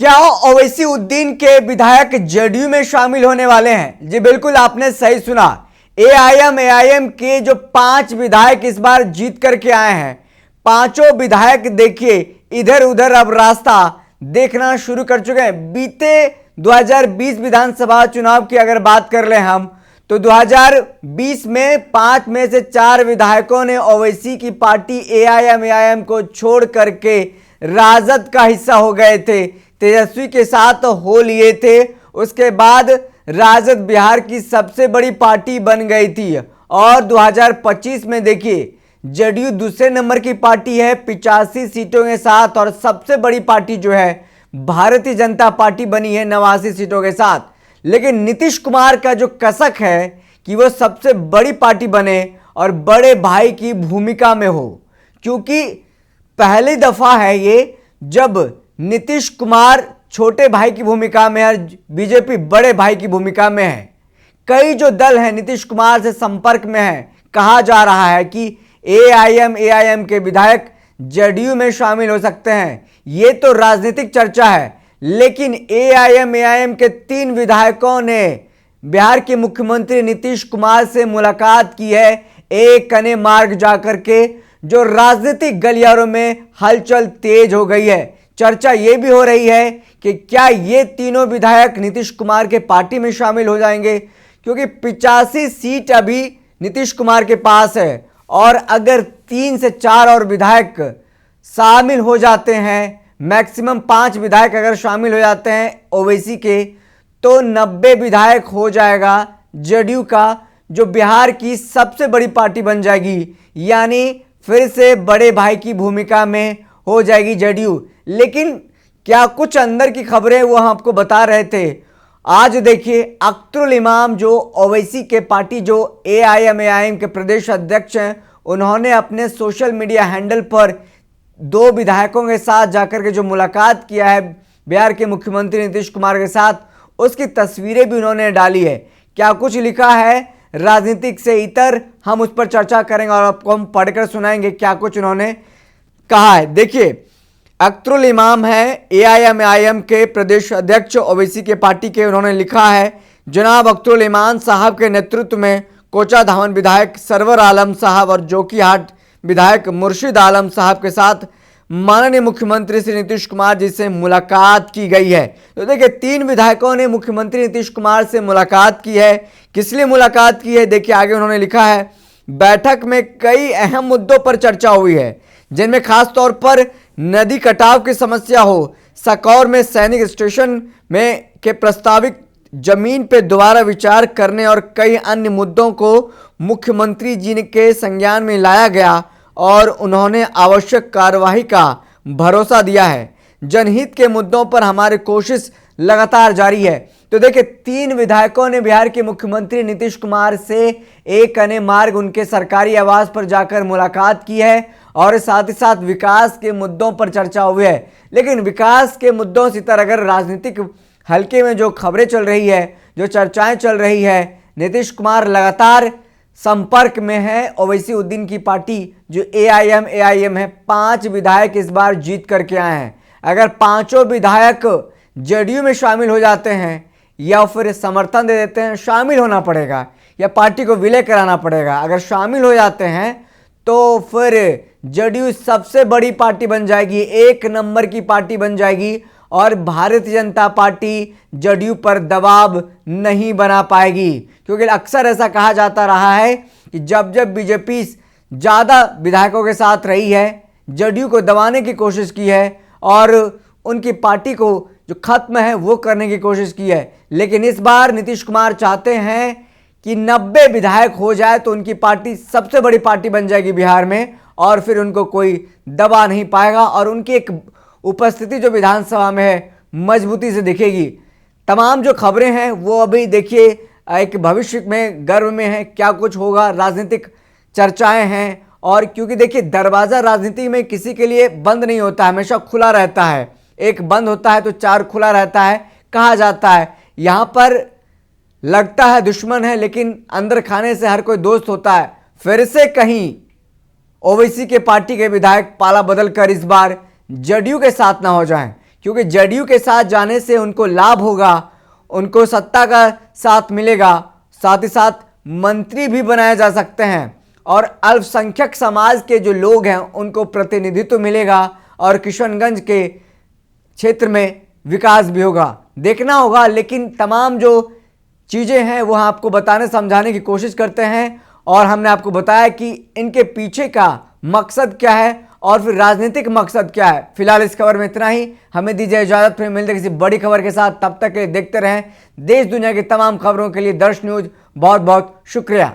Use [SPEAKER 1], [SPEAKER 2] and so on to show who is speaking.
[SPEAKER 1] क्या ओवैसी उद्दीन के विधायक जदयू में शामिल होने वाले हैं? जी बिल्कुल, आपने सही सुना। एआईएम के जो 5 विधायक इस बार जीत करके आए हैं, पांचों विधायक देखिए इधर उधर अब रास्ता देखना शुरू कर चुके हैं। बीते 2020 विधानसभा चुनाव की अगर बात कर ले हम, तो 2020 में 5 में से 4 विधायकों ने ओवैसी की पार्टी एआईएम को छोड़ करके राजद का हिस्सा हो गए थे, तेजस्वी के साथ हो लिए थे। उसके बाद राजद बिहार की सबसे बड़ी पार्टी बन गई थी और 2025 में देखिए जदयू दूसरे नंबर की पार्टी है 85 सीटों के साथ, और सबसे बड़ी पार्टी जो है भारतीय जनता पार्टी बनी है 89 सीटों के साथ। लेकिन नीतीश कुमार का जो कसक है कि वो सबसे बड़ी पार्टी बने और बड़े भाई की भूमिका में हो, क्योंकि पहली दफा है ये जब नीतीश कुमार छोटे भाई की भूमिका में है, बीजेपी बड़े भाई की भूमिका में है। कई जो दल हैं नीतीश कुमार से संपर्क में है। कहा जा रहा है कि एआईएम के विधायक जदयू में शामिल हो सकते हैं। ये तो राजनीतिक चर्चा है, लेकिन एआईएम के 3 विधायकों ने बिहार के मुख्यमंत्री नीतीश कुमार से मुलाकात की है एक कने मार्ग जाकर के, जो राजनीतिक गलियारों में हलचल तेज हो गई है। चर्चा ये भी हो रही है कि क्या ये तीनों विधायक नीतीश कुमार के पार्टी में शामिल हो जाएंगे, क्योंकि 85 सीट अभी नीतीश कुमार के पास है, और अगर 3 से 4 और विधायक शामिल हो जाते हैं, मैक्सिमम 5 विधायक अगर शामिल हो जाते हैं ओवैसी के, तो 90 विधायक हो जाएगा जदयू का, जो बिहार की सबसे बड़ी पार्टी बन जाएगी। यानी फिर से बड़े भाई की भूमिका में हो जाएगी जदयू। लेकिन क्या कुछ अंदर की खबरें वो हम आपको बता रहे थे। आज देखिए अख्तरुल इमाम जो ओवैसी के पार्टी जो एआईएम के प्रदेश अध्यक्ष हैं, उन्होंने अपने सोशल मीडिया हैंडल पर 2 विधायकों के साथ जाकर के जो मुलाकात किया है बिहार के मुख्यमंत्री नीतीश कुमार के साथ, उसकी तस्वीरें भी उन्होंने डाली है। क्या कुछ लिखा है राजनीतिक से इतर, हम उस पर चर्चा करेंगे और आपको हम पढ़कर सुनाएंगे क्या कुछ उन्होंने कहा है। देखिए अख्तरुल इमाम है एआईएम के प्रदेश अध्यक्ष ओवैसी के पार्टी के, उन्होंने लिखा है, जनाब अख्तरुल इमाम साहब के नेतृत्व में कोचा धावन विधायक सरवर आलम साहब और जोकीहाट विधायक मुर्शिद आलम साहब के साथ माननीय मुख्यमंत्री श्री नीतीश कुमार जी से मुलाकात की गई है। तो देखिए 3 विधायकों ने मुख्यमंत्री नीतीश कुमार से मुलाकात की है। किस लिए मुलाकात की है, देखिए आगे उन्होंने लिखा है, बैठक में कई अहम मुद्दों पर चर्चा हुई है, जिनमें खास तौर पर नदी कटाव की समस्या हो, सकौर में सैनिक स्टेशन में के प्रस्तावित जमीन पर दोबारा विचार करने और कई अन्य मुद्दों को मुख्यमंत्री जी के संज्ञान में लाया गया और उन्होंने आवश्यक कार्यवाही का भरोसा दिया है। जनहित के मुद्दों पर हमारी कोशिश लगातार जारी है। तो देखिए 3 विधायकों ने बिहार के मुख्यमंत्री नीतीश कुमार से एक अने मार्ग उनके सरकारी आवास पर जाकर मुलाकात की है और साथ ही साथ विकास के मुद्दों पर चर्चा हुई है। लेकिन विकास के मुद्दों से इतर अगर राजनीतिक हल्के में जो खबरें चल रही है, जो चर्चाएं चल रही है, नीतीश कुमार लगातार संपर्क में है ओवैसी उद्दीन की पार्टी जो एआईएम है। 5 विधायक इस बार जीत करके आए हैं। अगर पांचों विधायक जदयू में शामिल हो जाते हैं या फिर समर्थन दे देते हैं, शामिल होना पड़ेगा या पार्टी को विलय कराना पड़ेगा। अगर शामिल हो जाते हैं तो फिर जदयू सबसे बड़ी पार्टी बन जाएगी, 1 नंबर की पार्टी बन जाएगी और भारतीय जनता पार्टी जदयू पर दबाव नहीं बना पाएगी। क्योंकि अक्सर ऐसा कहा जाता रहा है कि जब जब बीजेपी ज़्यादा विधायकों के साथ रही है, जदयू को दबाने की कोशिश की है और उनकी पार्टी को जो खत्म है वो करने की कोशिश की है। लेकिन इस बार नीतीश कुमार चाहते हैं कि 90 विधायक हो जाए तो उनकी पार्टी सबसे बड़ी पार्टी बन जाएगी बिहार में, और फिर उनको कोई दबा नहीं पाएगा और उनकी एक उपस्थिति जो विधानसभा में है मजबूती से दिखेगी। तमाम जो खबरें हैं वो अभी देखिए एक भविष्य में गर्व में है, क्या कुछ होगा, राजनीतिक चर्चाएं हैं। और क्योंकि देखिए दरवाज़ा राजनीति में किसी के लिए बंद नहीं होता, हमेशा खुला रहता है। एक बंद होता है तो 4 खुला रहता है, कहा जाता है। यहाँ पर लगता है दुश्मन है, लेकिन अंदर खाने से हर कोई दोस्त होता है। फिर से कहीं ओवैसी के पार्टी के विधायक पाला बदल कर इस बार जदयू के साथ ना हो जाएं, क्योंकि जेडीयू के साथ जाने से उनको लाभ होगा, उनको सत्ता का साथ मिलेगा, साथ ही साथ मंत्री भी बनाए जा सकते हैं और अल्पसंख्यक समाज के जो लोग हैं उनको प्रतिनिधित्व मिलेगा और किशनगंज के क्षेत्र में विकास भी होगा। देखना होगा, लेकिन तमाम जो चीज़ें हैं वो आपको बताने समझाने की कोशिश करते हैं और हमने आपको बताया कि इनके पीछे का मकसद क्या है और फिर राजनीतिक मकसद क्या है। फिलहाल इस खबर में इतना ही, हमें दीजिए इजाजत, फिर मिलते हैं किसी बड़ी खबर के साथ। तब तक के लिए देखते रहें देश दुनिया की तमाम खबरों के लिए दर्श न्यूज। बहुत बहुत शुक्रिया।